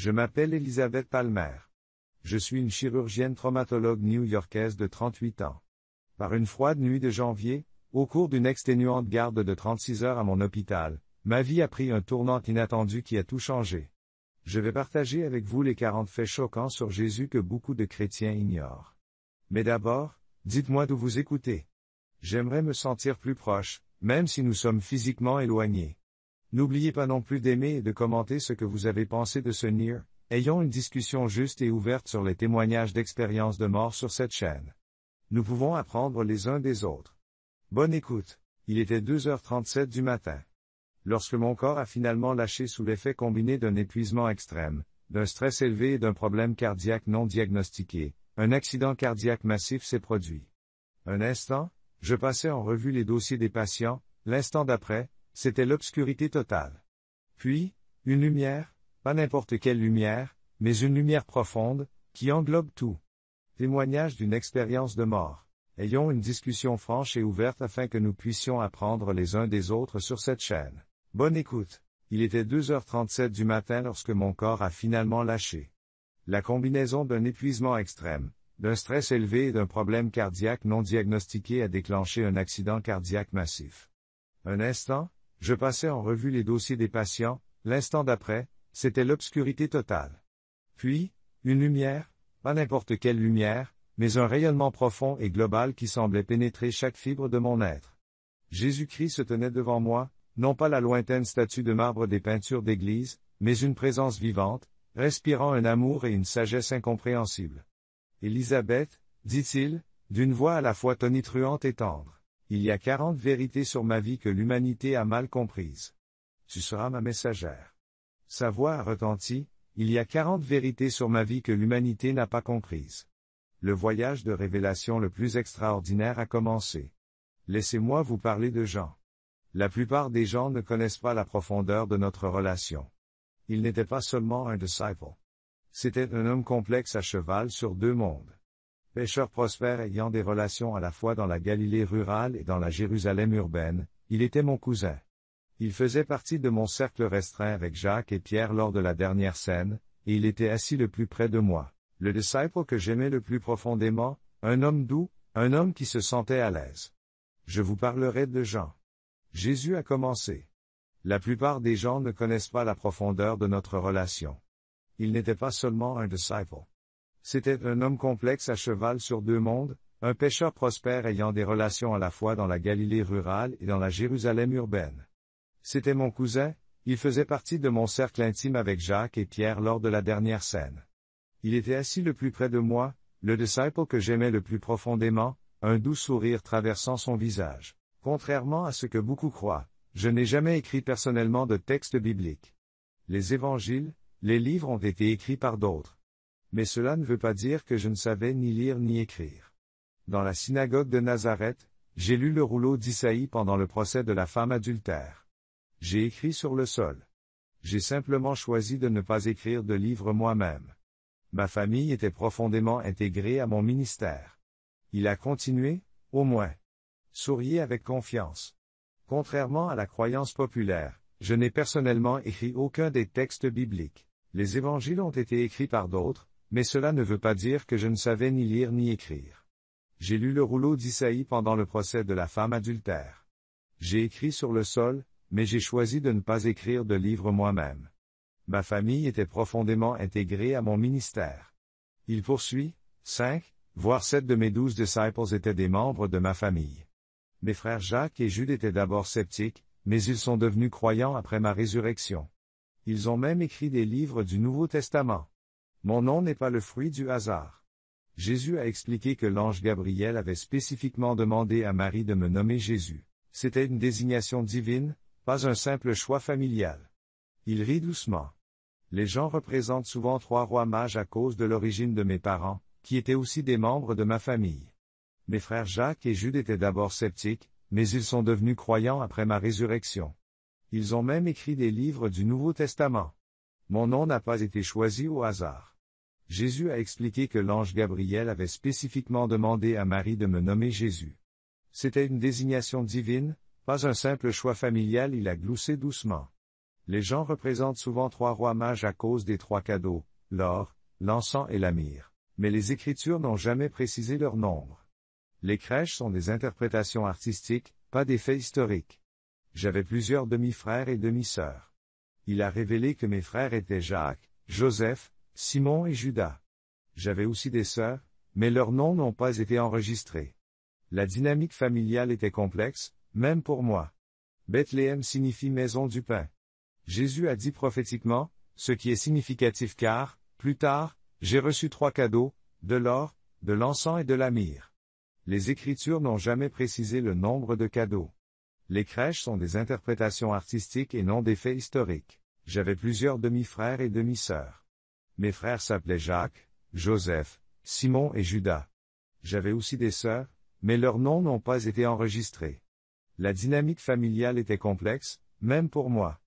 Je m'appelle Elizabeth Palmer. Je suis une chirurgienne traumatologue new-yorkaise de 38 ans. Par une froide nuit de janvier, au cours d'une exténuante garde de 36 heures à mon hôpital, ma vie a pris un tournant inattendu qui a tout changé. Je vais partager avec vous les 40 faits choquants sur Jésus que beaucoup de chrétiens ignorent. Mais d'abord, dites-moi d'où vous écoutez. J'aimerais me sentir plus proche, même si nous sommes physiquement éloignés. N'oubliez pas non plus d'aimer et de commenter ce que vous avez pensé de ce NIR. Ayons une discussion juste et ouverte sur les témoignages d'expériences de mort sur cette chaîne. Nous pouvons apprendre les uns des autres. Bonne écoute. Il était 2h37 du matin. Lorsque mon corps a finalement lâché sous l'effet combiné d'un épuisement extrême, d'un stress élevé et d'un problème cardiaque non diagnostiqué, un accident cardiaque massif s'est produit. Un instant, je passais en revue les dossiers des patients, l'instant d'après, c'était l'obscurité totale. Puis, une lumière, pas n'importe quelle lumière, mais une lumière profonde, qui englobe tout. Témoignage d'une expérience de mort. Ayons une discussion franche et ouverte afin que nous puissions apprendre les uns des autres sur cette chaîne. Bonne écoute. Il était 2h37 du matin lorsque mon corps a finalement lâché. La combinaison d'un épuisement extrême, d'un stress élevé et d'un problème cardiaque non diagnostiqué a déclenché un accident cardiaque massif. Un instant, je passais en revue les dossiers des patients, l'instant d'après, c'était l'obscurité totale. Puis, une lumière, pas n'importe quelle lumière, mais un rayonnement profond et global qui semblait pénétrer chaque fibre de mon être. Jésus-Christ se tenait devant moi, non pas la lointaine statue de marbre des peintures d'église, mais une présence vivante, respirant un amour et une sagesse incompréhensibles. Élisabeth, dit-il, d'une voix à la fois tonitruante et tendre, il y a 40 vérités sur ma vie que l'humanité a mal comprises. Tu seras ma messagère. Sa voix a retenti, il y a 40 vérités sur ma vie que l'humanité n'a pas comprises. Le voyage de révélation le plus extraordinaire a commencé. Laissez-moi vous parler de Jean. La plupart des gens ne connaissent pas la profondeur de notre relation. Il n'était pas seulement un disciple. C'était un homme complexe à cheval sur deux mondes. Pêcheur prospère ayant des relations à la fois dans la Galilée rurale et dans la Jérusalem urbaine, il était mon cousin. Il faisait partie de mon cercle restreint avec Jacques et Pierre lors de la dernière scène, et il était assis le plus près de moi. Le disciple que j'aimais le plus profondément, un homme doux, un homme qui se sentait à l'aise. Je vous parlerai de Jean. Jésus a commencé. La plupart des gens ne connaissent pas la profondeur de notre relation. Il n'était pas seulement un disciple. C'était un homme complexe à cheval sur deux mondes, un pêcheur prospère ayant des relations à la fois dans la Galilée rurale et dans la Jérusalem urbaine. C'était mon cousin, il faisait partie de mon cercle intime avec Jacques et Pierre lors de la dernière scène. Il était assis le plus près de moi, le disciple que j'aimais le plus profondément, un doux sourire traversant son visage. Contrairement à ce que beaucoup croient, je n'ai jamais écrit personnellement de texte biblique. Les évangiles, les livres ont été écrits par d'autres. Mais cela ne veut pas dire que je ne savais ni lire ni écrire. Dans la synagogue de Nazareth, j'ai lu le rouleau d'Isaïe pendant le procès de la femme adultère. J'ai écrit sur le sol. J'ai simplement choisi de ne pas écrire de livre moi-même. Ma famille était profondément intégrée à mon ministère. Il a continué, au moins. Souriez avec confiance. Contrairement à la croyance populaire, je n'ai personnellement écrit aucun des textes bibliques. Les évangiles ont été écrits par d'autres, mais cela ne veut pas dire que je ne savais ni lire ni écrire. J'ai lu le rouleau d'Isaïe pendant le procès de la femme adultère. J'ai écrit sur le sol, mais j'ai choisi de ne pas écrire de livre moi-même. Ma famille était profondément intégrée à mon ministère. Il poursuit, 5, voire 7 de mes 12 disciples étaient des membres de ma famille. Mes frères Jacques et Jude étaient d'abord sceptiques, mais ils sont devenus croyants après ma résurrection. Ils ont même écrit des livres du Nouveau Testament. Mon nom n'est pas le fruit du hasard. Jésus a expliqué que l'ange Gabriel avait spécifiquement demandé à Marie de me nommer Jésus. C'était une désignation divine, pas un simple choix familial. Il rit doucement. Les gens représentent souvent 3 rois mages à cause de l'origine de mes parents, qui étaient aussi des membres de ma famille. Mes frères Jacques et Jude étaient d'abord sceptiques, mais ils sont devenus croyants après ma résurrection. Ils ont même écrit des livres du Nouveau Testament. Mon nom n'a pas été choisi au hasard. Jésus a expliqué que l'ange Gabriel avait spécifiquement demandé à Marie de me nommer Jésus. C'était une désignation divine, pas un simple choix familial, il a gloussé doucement. Les gens représentent souvent 3 rois mages à cause des 3 cadeaux, l'or, l'encens et la myrrhe. Mais les Écritures n'ont jamais précisé leur nombre. Les crèches sont des interprétations artistiques, pas des faits historiques. J'avais plusieurs demi-frères et demi-sœurs. Il a révélé que mes frères étaient Jacques, Joseph, Simon et Judas. J'avais aussi des sœurs, mais leurs noms n'ont pas été enregistrés. La dynamique familiale était complexe, même pour moi. Bethléem signifie maison du pain. Jésus a dit prophétiquement, ce qui est significatif car, plus tard, j'ai reçu 3 cadeaux, de l'or, de l'encens et de la myrrhe. Les Écritures n'ont jamais précisé le nombre de cadeaux. Les crèches sont des interprétations artistiques et non des faits historiques. J'avais plusieurs demi-frères et demi-sœurs. Mes frères s'appelaient Jacques, Joseph, Simon et Judas. J'avais aussi des sœurs, mais leurs noms n'ont pas été enregistrés. La dynamique familiale était complexe, même pour moi.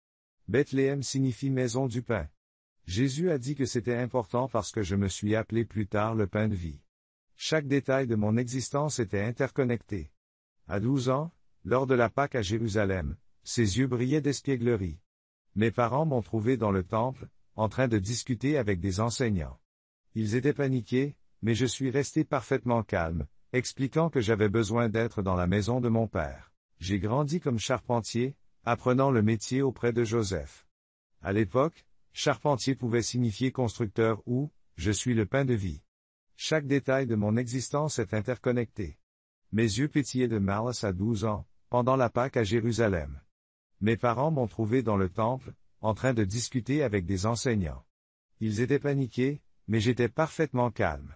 Bethléem signifie maison du pain. Jésus a dit que c'était important parce que je me suis appelé plus tard le pain de vie. Chaque détail de mon existence était interconnecté. À 12 ans, lors de la Pâque à Jérusalem, ses yeux brillaient d'espièglerie. Mes parents m'ont trouvé dans le temple, en train de discuter avec des enseignants. Ils étaient paniqués, mais je suis resté parfaitement calme, expliquant que j'avais besoin d'être dans la maison de mon père. J'ai grandi comme charpentier, apprenant le métier auprès de Joseph. À l'époque, charpentier pouvait signifier constructeur ou « je suis le pain de vie ». Chaque détail de mon existence est interconnecté. Mes yeux pétillaient de malice à 12 ans, pendant la Pâque à Jérusalem. Mes parents m'ont trouvé dans le temple, en train de discuter avec des enseignants. Ils étaient paniqués, mais j'étais parfaitement calme.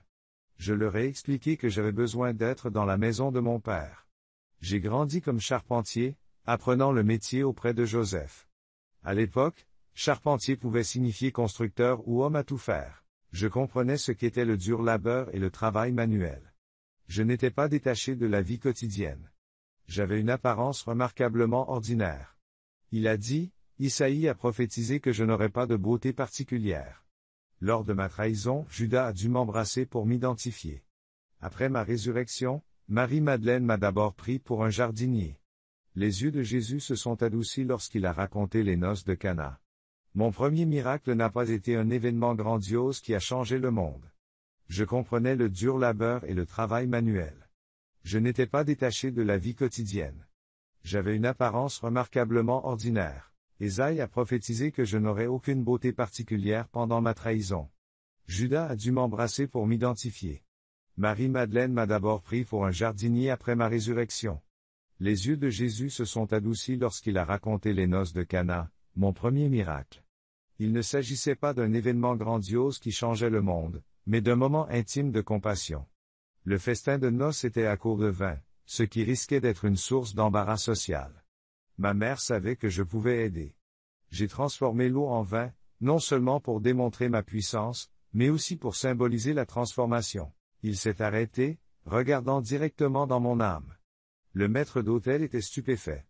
Je leur ai expliqué que j'avais besoin d'être dans la maison de mon père. J'ai grandi comme charpentier, apprenant le métier auprès de Joseph. À l'époque, charpentier pouvait signifier constructeur ou homme à tout faire. Je comprenais ce qu'était le dur labeur et le travail manuel. Je n'étais pas détaché de la vie quotidienne. J'avais une apparence remarquablement ordinaire. Il a dit, Isaïe a prophétisé que je n'aurais pas de beauté particulière. Lors de ma trahison, Judas a dû m'embrasser pour m'identifier. Après ma résurrection, Marie-Madeleine m'a d'abord pris pour un jardinier. Les yeux de Jésus se sont adoucis lorsqu'il a raconté les noces de Cana. Mon premier miracle n'a pas été un événement grandiose qui a changé le monde. Je comprenais le dur labeur et le travail manuel. Je n'étais pas détaché de la vie quotidienne. J'avais une apparence remarquablement ordinaire. Ésaïe a prophétisé que je n'aurais aucune beauté particulière pendant ma trahison. Judas a dû m'embrasser pour m'identifier. Marie-Madeleine m'a d'abord pris pour un jardinier après ma résurrection. Les yeux de Jésus se sont adoucis lorsqu'il a raconté les noces de Cana, mon premier miracle. Il ne s'agissait pas d'un événement grandiose qui changeait le monde, mais d'un moment intime de compassion. Le festin de noces était à court de vin, ce qui risquait d'être une source d'embarras social. Ma mère savait que je pouvais aider. J'ai transformé l'eau en vin, non seulement pour démontrer ma puissance, mais aussi pour symboliser la transformation. Il s'est arrêté, regardant directement dans mon âme. Le maître d'hôtel était stupéfait.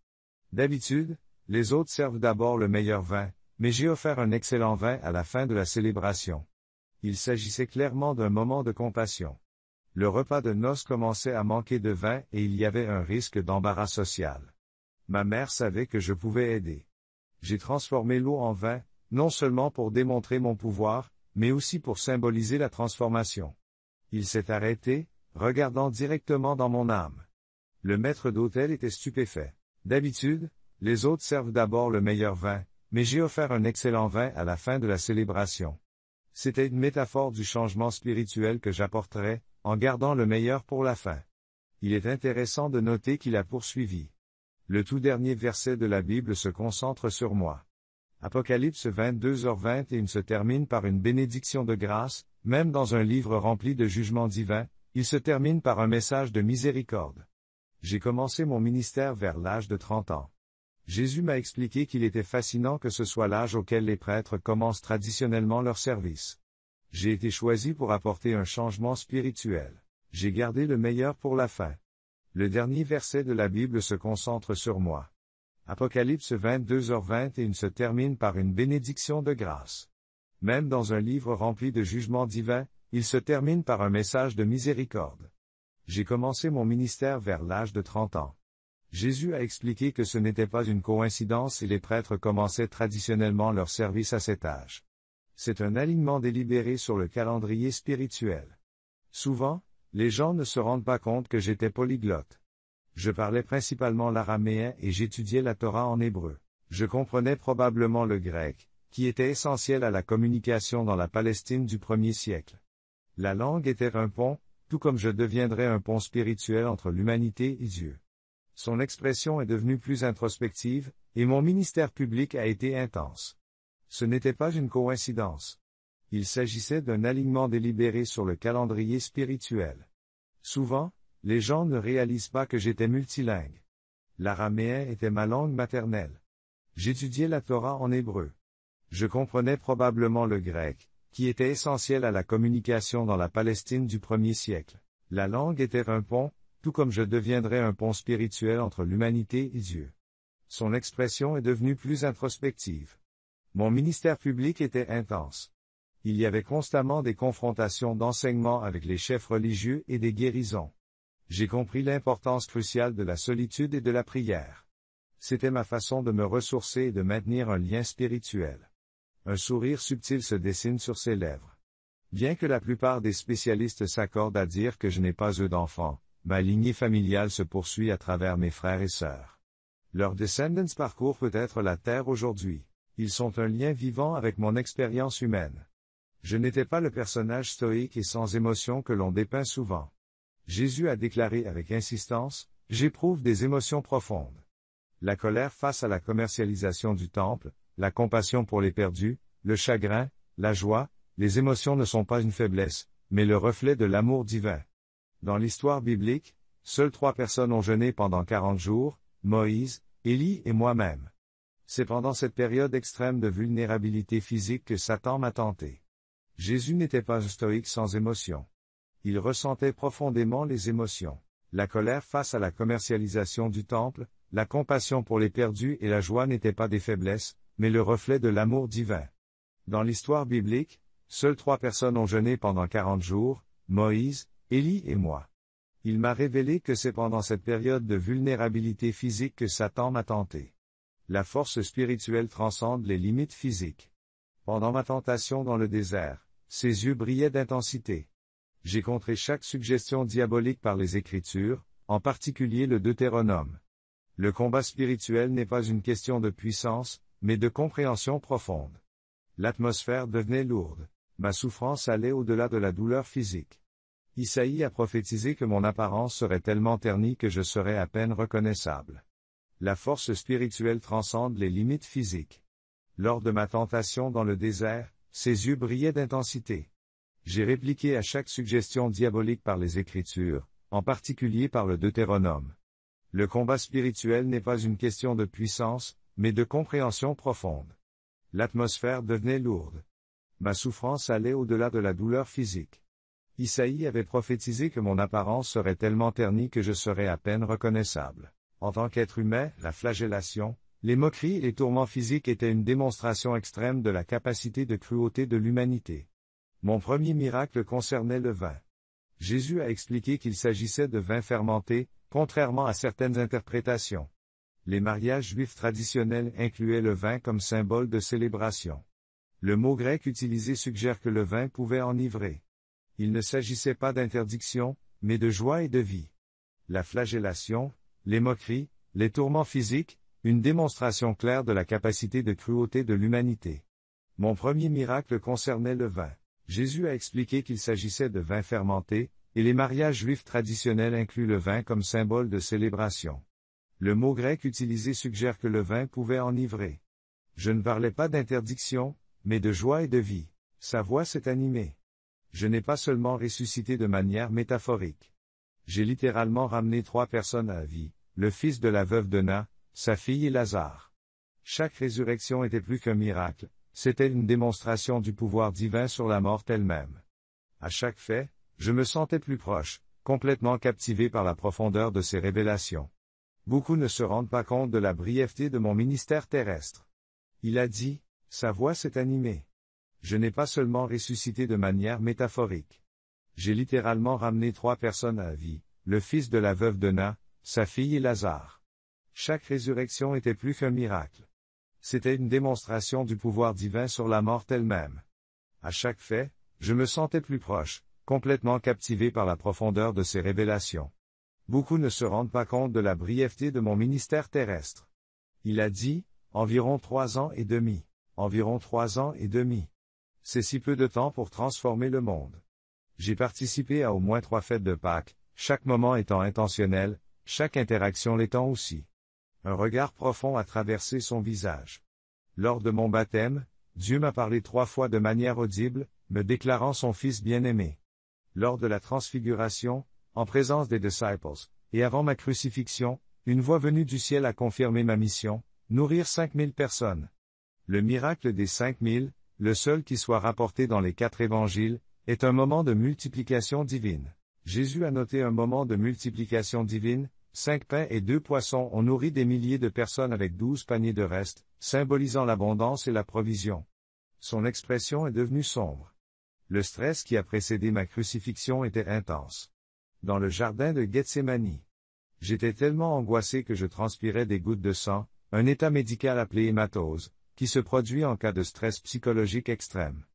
D'habitude, les hôtes servent d'abord le meilleur vin, mais j'ai offert un excellent vin à la fin de la célébration. Il s'agissait clairement d'un moment de compassion. Le repas de noces commençait à manquer de vin et il y avait un risque d'embarras social. Ma mère savait que je pouvais aider. J'ai transformé l'eau en vin, non seulement pour démontrer mon pouvoir, mais aussi pour symboliser la transformation. Il s'est arrêté, regardant directement dans mon âme. Le maître d'hôtel était stupéfait. D'habitude, les hôtes servent d'abord le meilleur vin, mais j'ai offert un excellent vin à la fin de la célébration. C'était une métaphore du changement spirituel que j'apporterais, en gardant le meilleur pour la fin. Il est intéressant de noter qu'il a poursuivi. Le tout dernier verset de la Bible se concentre sur moi. Apocalypse 22h21 se termine par une bénédiction de grâce, même dans un livre rempli de jugements divins, il se termine par un message de miséricorde. J'ai commencé mon ministère vers l'âge de 30 ans. Jésus m'a expliqué qu'il était fascinant que ce soit l'âge auquel les prêtres commencent traditionnellement leur service. J'ai été choisi pour apporter un changement spirituel. J'ai gardé le meilleur pour la fin. Le dernier verset de la Bible se concentre sur moi. Apocalypse 22h21 se termine par une bénédiction de grâce. Même dans un livre rempli de jugements divins, il se termine par un message de miséricorde. J'ai commencé mon ministère vers l'âge de 30 ans. Jésus a expliqué que ce n'était pas une coïncidence et les prêtres commençaient traditionnellement leur service à cet âge. C'est un alignement délibéré sur le calendrier spirituel. Souvent, les gens ne se rendent pas compte que j'étais polyglotte. Je parlais principalement l'araméen et j'étudiais la Torah en hébreu. Je comprenais probablement le grec, qui était essentiel à la communication dans la Palestine du 1er siècle. La langue était un pont, tout comme je deviendrais un pont spirituel entre l'humanité et Dieu. Son expression est devenue plus introspective, et mon ministère public a été intense. Ce n'était pas une coïncidence. Il s'agissait d'un alignement délibéré sur le calendrier spirituel. Souvent, les gens ne réalisent pas que j'étais multilingue. L'araméen était ma langue maternelle. J'étudiais la Torah en hébreu. Je comprenais probablement le grec, qui était essentiel à la communication dans la Palestine du 1er siècle. La langue était un pont, tout comme je deviendrais un pont spirituel entre l'humanité et Dieu. Son expression est devenue plus introspective. Mon ministère public était intense. Il y avait constamment des confrontations d'enseignement avec les chefs religieux et des guérisons. J'ai compris l'importance cruciale de la solitude et de la prière. C'était ma façon de me ressourcer et de maintenir un lien spirituel. Un sourire subtil se dessine sur ses lèvres. Bien que la plupart des spécialistes s'accordent à dire que je n'ai pas eu d'enfants, ma lignée familiale se poursuit à travers mes frères et sœurs. Leurs descendants parcourent peut-être la terre aujourd'hui. Ils sont un lien vivant avec mon expérience humaine. Je n'étais pas le personnage stoïque et sans émotion que l'on dépeint souvent. Jésus a déclaré avec insistance, « J'éprouve des émotions profondes. » La colère face à la commercialisation du temple, la compassion pour les perdus, le chagrin, la joie, les émotions ne sont pas une faiblesse, mais le reflet de l'amour divin. Dans l'histoire biblique, seules 3 personnes ont jeûné pendant 40 jours, Moïse, Élie et moi-même. C'est pendant cette période extrême de vulnérabilité physique que Satan m'a tenté. Jésus n'était pas un stoïque sans émotion. Il ressentait profondément les émotions. La colère face à la commercialisation du temple, la compassion pour les perdus et la joie n'étaient pas des faiblesses, mais le reflet de l'amour divin. Dans l'histoire biblique, seules 3 personnes ont jeûné pendant 40 jours, Moïse, Élie et moi. Il m'a révélé que c'est pendant cette période de vulnérabilité physique que Satan m'a tenté. La force spirituelle transcende les limites physiques. Pendant ma tentation dans le désert, ses yeux brillaient d'intensité. J'ai contré chaque suggestion diabolique par les Écritures, en particulier le Deutéronome. Le combat spirituel n'est pas une question de puissance, mais de compréhension profonde. L'atmosphère devenait lourde. Ma souffrance allait au-delà de la douleur physique. Isaïe a prophétisé que mon apparence serait tellement ternie que je serais à peine reconnaissable. La force spirituelle transcende les limites physiques. Lors de ma tentation dans le désert, ses yeux brillaient d'intensité. J'ai répliqué à chaque suggestion diabolique par les Écritures, en particulier par le Deutéronome. Le combat spirituel n'est pas une question de puissance, mais de compréhension profonde. L'atmosphère devenait lourde. Ma souffrance allait au-delà de la douleur physique. Isaïe avait prophétisé que mon apparence serait tellement ternie que je serais à peine reconnaissable. En tant qu'être humain, la flagellation, les moqueries et les tourments physiques étaient une démonstration extrême de la capacité de cruauté de l'humanité. Mon premier miracle concernait le vin. Jésus a expliqué qu'il s'agissait de vin fermenté, contrairement à certaines interprétations. Les mariages juifs traditionnels incluaient le vin comme symbole de célébration. Le mot grec utilisé suggère que le vin pouvait enivrer. Il ne s'agissait pas d'interdiction, mais de joie et de vie. La flagellation, les moqueries, les tourments physiques, une démonstration claire de la capacité de cruauté de l'humanité. Mon premier miracle concernait le vin. Jésus a expliqué qu'il s'agissait de vin fermenté, et les mariages juifs traditionnels incluent le vin comme symbole de célébration. Le mot grec utilisé suggère que le vin pouvait enivrer. Je ne parlais pas d'interdiction, mais de joie et de vie. Sa voix s'est animée. Je n'ai pas seulement ressuscité de manière métaphorique. J'ai littéralement ramené 3 personnes à la vie, le fils de la veuve de Na, sa fille et Lazare. Chaque résurrection était plus qu'un miracle, c'était une démonstration du pouvoir divin sur la mort elle-même. À chaque fait, je me sentais plus proche, complètement captivé par la profondeur de ces révélations. Beaucoup ne se rendent pas compte de la brièveté de mon ministère terrestre. Il a dit, sa voix s'est animée. Je n'ai pas seulement ressuscité de manière métaphorique. J'ai littéralement ramené 3 personnes à la vie, le fils de la veuve de Na, sa fille et Lazare. Chaque résurrection était plus qu'un miracle. C'était une démonstration du pouvoir divin sur la mort elle-même. À chaque fait, je me sentais plus proche, complètement captivé par la profondeur de ces révélations. Beaucoup ne se rendent pas compte de la brièveté de mon ministère terrestre. Il a dit, environ 3 ans et demi. Environ 3 ans et demi. C'est si peu de temps pour transformer le monde. J'ai participé à au moins 3 fêtes de Pâques, chaque moment étant intentionnel, chaque interaction l'étant aussi. Un regard profond a traversé son visage. Lors de mon baptême, Dieu m'a parlé 3 fois de manière audible, me déclarant son Fils bien-aimé. Lors de la transfiguration, en présence des disciples, et avant ma crucifixion, une voix venue du ciel a confirmé ma mission, nourrir 5000 personnes. Le miracle des 5000, le seul qui soit rapporté dans les 4 évangiles, est un moment de multiplication divine. Jésus a noté un moment de multiplication divine, 5 pains et 2 poissons ont nourri des milliers de personnes avec 12 paniers de restes, symbolisant l'abondance et la provision. Son expression est devenue sombre. Le stress qui a précédé ma crucifixion était intense. Dans le jardin de Gethsémani. J'étais tellement angoissé que je transpirais des gouttes de sang, un état médical appelé hématose, qui se produit en cas de stress psychologique extrême.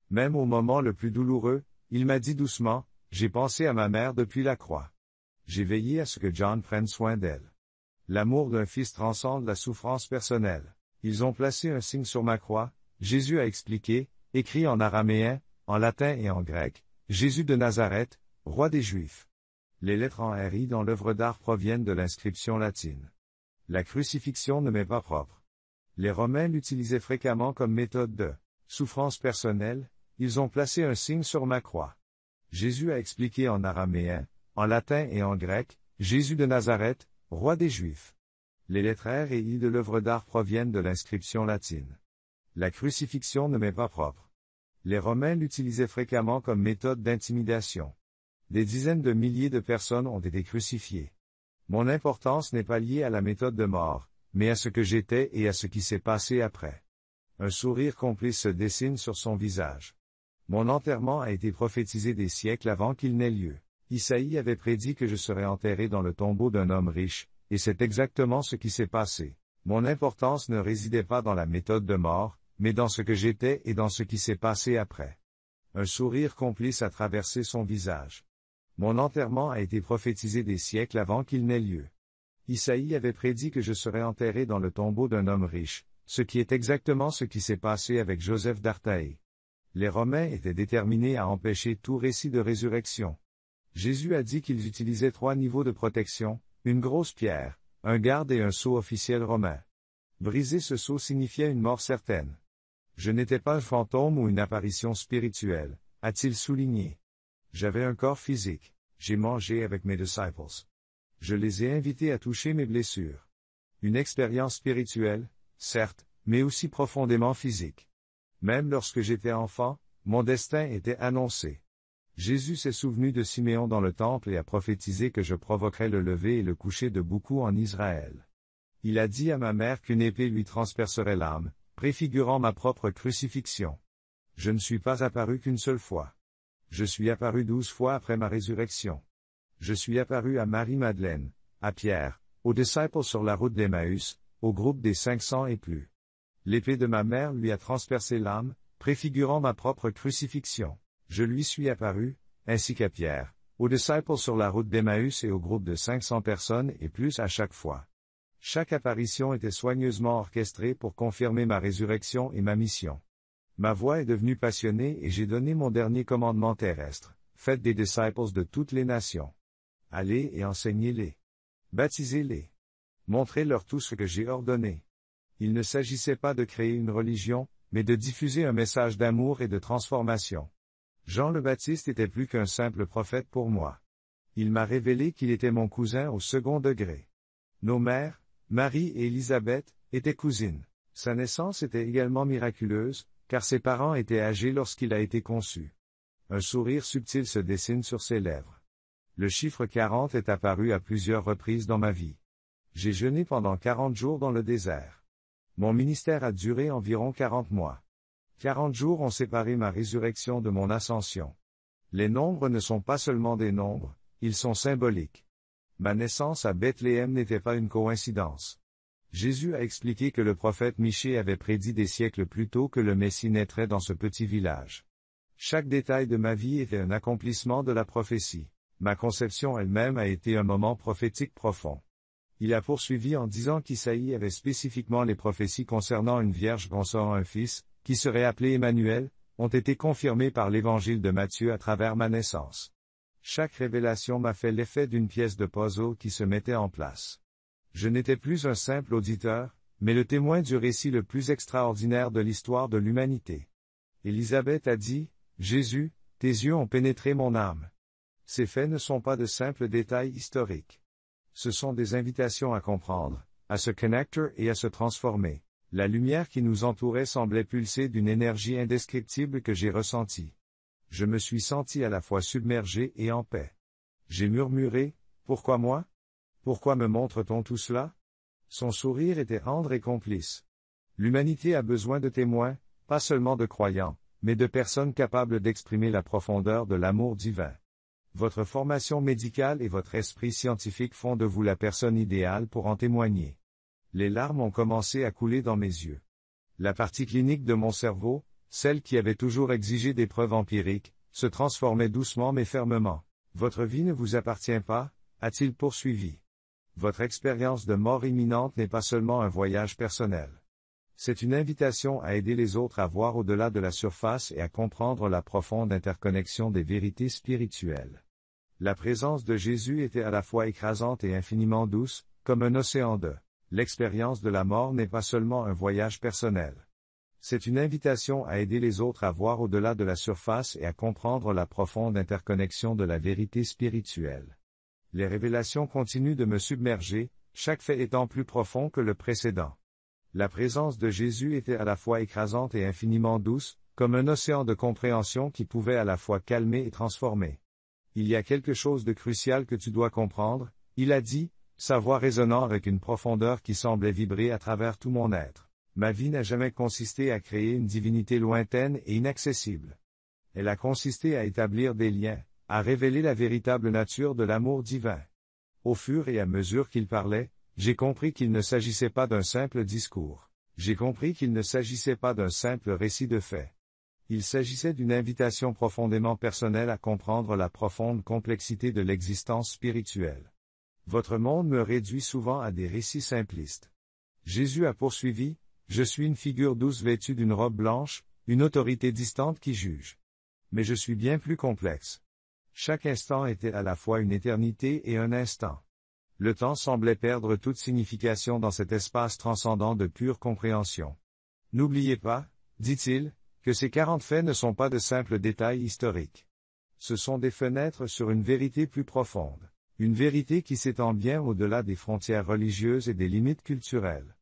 Même au moment le plus douloureux, il m'a dit doucement, « J'ai pensé à ma mère depuis la croix. » J'ai veillé à ce que John prenne soin d'elle. L'amour d'un fils transcende la souffrance personnelle. Ils ont placé un signe sur ma croix, Jésus a expliqué, écrit en araméen, en latin et en grec, Jésus de Nazareth, roi des Juifs. Les lettres en RI dans l'œuvre d'art proviennent de l'inscription latine. La crucifixion ne m'est pas propre. Les Romains l'utilisaient fréquemment comme méthode de souffrance personnelle, ils ont placé un signe sur ma croix. Jésus a expliqué en araméen, en latin et en grec, Jésus de Nazareth, roi des Juifs. Les lettres R et I de l'œuvre d'art proviennent de l'inscription latine. La crucifixion ne m'est pas propre. Les Romains l'utilisaient fréquemment comme méthode d'intimidation. Des dizaines de milliers de personnes ont été crucifiées. Mon importance n'est pas liée à la méthode de mort, mais à ce que j'étais et à ce qui s'est passé après. Un sourire complice se dessine sur son visage. Mon enterrement a été prophétisé des siècles avant qu'il n'ait lieu. Isaïe avait prédit que je serais enterré dans le tombeau d'un homme riche, et c'est exactement ce qui s'est passé. Mon importance ne résidait pas dans la méthode de mort, mais dans ce que j'étais et dans ce qui s'est passé après. Un sourire complice a traversé son visage. Mon enterrement a été prophétisé des siècles avant qu'il n'ait lieu. Isaïe avait prédit que je serais enterré dans le tombeau d'un homme riche, ce qui est exactement ce qui s'est passé avec Joseph d'Artaï. Les Romains étaient déterminés à empêcher tout récit de résurrection. Jésus a dit qu'ils utilisaient 3 niveaux de protection, une grosse pierre, un garde et un sceau officiel romain. Briser ce sceau signifiait une mort certaine. Je n'étais pas un fantôme ou une apparition spirituelle, a-t-il souligné. J'avais un corps physique. J'ai mangé avec mes disciples. Je les ai invités à toucher mes blessures. Une expérience spirituelle, certes, mais aussi profondément physique. Même lorsque j'étais enfant, mon destin était annoncé. Jésus s'est souvenu de Siméon dans le temple et a prophétisé que je provoquerais le lever et le coucher de beaucoup en Israël. Il a dit à ma mère qu'une épée lui transpercerait l'âme, préfigurant ma propre crucifixion. Je ne suis pas apparu qu'une seule fois. Je suis apparu 12 fois après ma résurrection. Je suis apparu à Marie-Madeleine, à Pierre, aux disciples sur la route d'Emmaüs, au groupe des 500 et plus. L'épée de ma mère lui a transpercé l'âme, préfigurant ma propre crucifixion. Je lui suis apparu, ainsi qu'à Pierre, aux disciples sur la route d'Emmaüs et au groupe de 500 personnes et plus à chaque fois. Chaque apparition était soigneusement orchestrée pour confirmer ma résurrection et ma mission. Ma voix est devenue passionnée et j'ai donné mon dernier commandement terrestre, faites des disciples de toutes les nations. Allez et enseignez-les. Baptisez-les. Montrez-leur tout ce que j'ai ordonné. Il ne s'agissait pas de créer une religion, mais de diffuser un message d'amour et de transformation. Jean le Baptiste était plus qu'un simple prophète pour moi. Il m'a révélé qu'il était mon cousin au second degré. Nos mères, Marie et Élisabeth, étaient cousines. Sa naissance était également miraculeuse, car ses parents étaient âgés lorsqu'il a été conçu. Un sourire subtil se dessine sur ses lèvres. Le chiffre 40 est apparu à plusieurs reprises dans ma vie. J'ai jeûné pendant 40 jours dans le désert. Mon ministère a duré environ 40 mois. 40 jours ont séparé ma résurrection de mon ascension. Les nombres ne sont pas seulement des nombres, ils sont symboliques. Ma naissance à Bethléem n'était pas une coïncidence. Jésus a expliqué que le prophète Michée avait prédit des siècles plus tôt que le Messie naîtrait dans ce petit village. Chaque détail de ma vie était un accomplissement de la prophétie. Ma conception elle-même a été un moment prophétique profond. Il a poursuivi en disant qu'Isaïe avait spécifiquement les prophéties concernant une vierge concevant un fils, qui serait appelé Emmanuel, ont été confirmées par l'évangile de Matthieu à travers ma naissance. Chaque révélation m'a fait l'effet d'une pièce de puzzle qui se mettait en place. Je n'étais plus un simple auditeur, mais le témoin du récit le plus extraordinaire de l'histoire de l'humanité. Élisabeth a dit, « Jésus, tes yeux ont pénétré mon âme. » Ces faits ne sont pas de simples détails historiques. Ce sont des invitations à comprendre, à se connecter et à se transformer. La lumière qui nous entourait semblait pulser d'une énergie indescriptible que j'ai ressentie. Je me suis senti à la fois submergé et en paix. J'ai murmuré, « Pourquoi moi? Pourquoi me montre-t-on tout cela ?» Son sourire était tendre et complice. L'humanité a besoin de témoins, pas seulement de croyants, mais de personnes capables d'exprimer la profondeur de l'amour divin. Votre formation médicale et votre esprit scientifique font de vous la personne idéale pour en témoigner. Les larmes ont commencé à couler dans mes yeux. La partie clinique de mon cerveau, celle qui avait toujours exigé des preuves empiriques, se transformait doucement mais fermement. Votre vie ne vous appartient pas, a-t-il poursuivi. Votre expérience de mort imminente n'est pas seulement un voyage personnel. C'est une invitation à aider les autres à voir au-delà de la surface et à comprendre la profonde interconnexion des vérités spirituelles. La présence de Jésus était à la fois écrasante et infiniment douce, comme un océan de. L'expérience de la mort n'est pas seulement un voyage personnel. C'est une invitation à aider les autres à voir au-delà de la surface et à comprendre la profonde interconnexion de la vérité spirituelle. Les révélations continuent de me submerger, chaque fait étant plus profond que le précédent. La présence de Jésus était à la fois écrasante et infiniment douce, comme un océan de compréhension qui pouvait à la fois calmer et transformer. Il y a quelque chose de crucial que tu dois comprendre, il a dit, sa voix résonnant avec une profondeur qui semblait vibrer à travers tout mon être. Ma vie n'a jamais consisté à créer une divinité lointaine et inaccessible. Elle a consisté à établir des liens, à révéler la véritable nature de l'amour divin. Au fur et à mesure qu'il parlait, j'ai compris qu'il ne s'agissait pas d'un simple discours. J'ai compris qu'il ne s'agissait pas d'un simple récit de faits. Il s'agissait d'une invitation profondément personnelle à comprendre la profonde complexité de l'existence spirituelle. Votre monde me réduit souvent à des récits simplistes. Jésus a poursuivi, « Je suis une figure douce vêtue d'une robe blanche, une autorité distante qui juge. Mais je suis bien plus complexe. » Chaque instant était à la fois une éternité et un instant. Le temps semblait perdre toute signification dans cet espace transcendant de pure compréhension. N'oubliez pas, dit-il, que ces 40 faits ne sont pas de simples détails historiques. Ce sont des fenêtres sur une vérité plus profonde. Une vérité qui s'étend bien au-delà des frontières religieuses et des limites culturelles.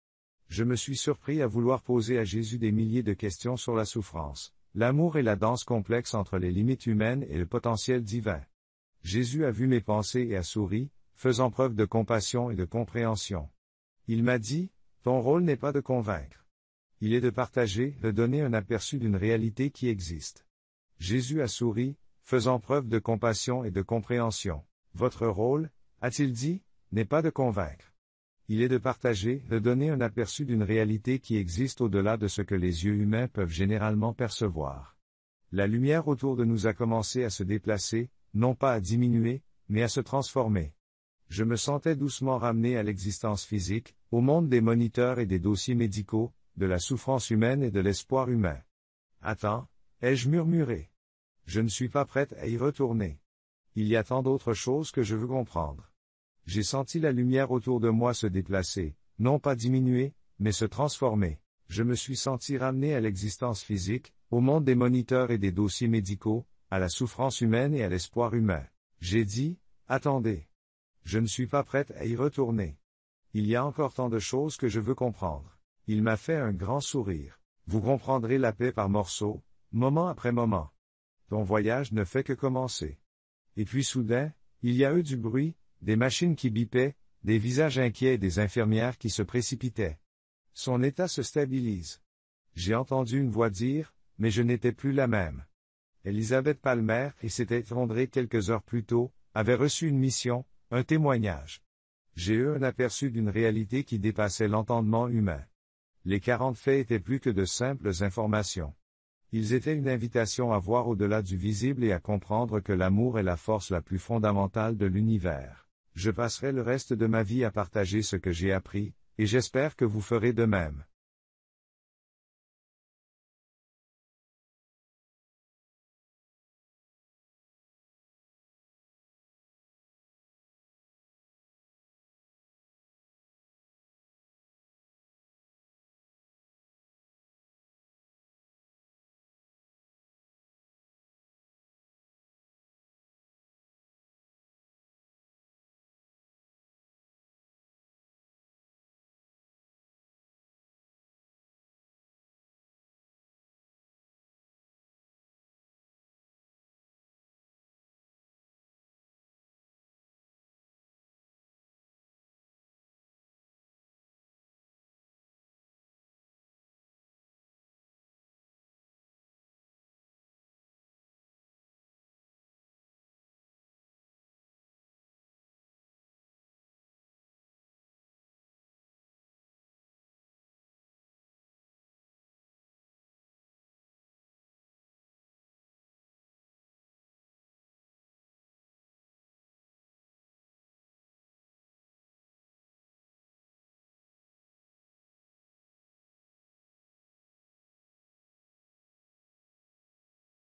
Je me suis surpris à vouloir poser à Jésus des milliers de questions sur la souffrance, l'amour et la danse complexe entre les limites humaines et le potentiel divin. Jésus a vu mes pensées et a souri, faisant preuve de compassion et de compréhension. Il m'a dit, « Ton rôle n'est pas de convaincre. Il est de partager, de donner un aperçu d'une réalité qui existe. » Jésus a souri, faisant preuve de compassion et de compréhension. Votre rôle, a-t-il dit, n'est pas de convaincre. Il est de partager, de donner un aperçu d'une réalité qui existe au-delà de ce que les yeux humains peuvent généralement percevoir. La lumière autour de nous a commencé à se déplacer, non pas à diminuer, mais à se transformer. Je me sentais doucement ramené à l'existence physique, au monde des moniteurs et des dossiers médicaux, de la souffrance humaine et de l'espoir humain. Attends, ai-je murmuré. Je ne suis pas prête à y retourner. Il y a tant d'autres choses que je veux comprendre. J'ai senti la lumière autour de moi se déplacer, non pas diminuer, mais se transformer. Je me suis senti ramené à l'existence physique, au monde des moniteurs et des dossiers médicaux, à la souffrance humaine et à l'espoir humain. J'ai dit, attendez. Je ne suis pas prête à y retourner. Il y a encore tant de choses que je veux comprendre. Il m'a fait un grand sourire. Vous comprendrez la paix par morceaux, moment après moment. Ton voyage ne fait que commencer. Et puis soudain, il y a eu du bruit, des machines qui bipaient, des visages inquiets et des infirmières qui se précipitaient. Son état se stabilise. J'ai entendu une voix dire, mais je n'étais plus la même. Elisabeth Palmer, qui s'était effondrée quelques heures plus tôt, avait reçu une mission, Un témoignage. J'ai eu un aperçu d'une réalité qui dépassait l'entendement humain. Les 40 faits étaient plus que de simples informations. Ils étaient une invitation à voir au-delà du visible et à comprendre que l'amour est la force la plus fondamentale de l'univers. Je passerai le reste de ma vie à partager ce que j'ai appris, et j'espère que vous ferez de même.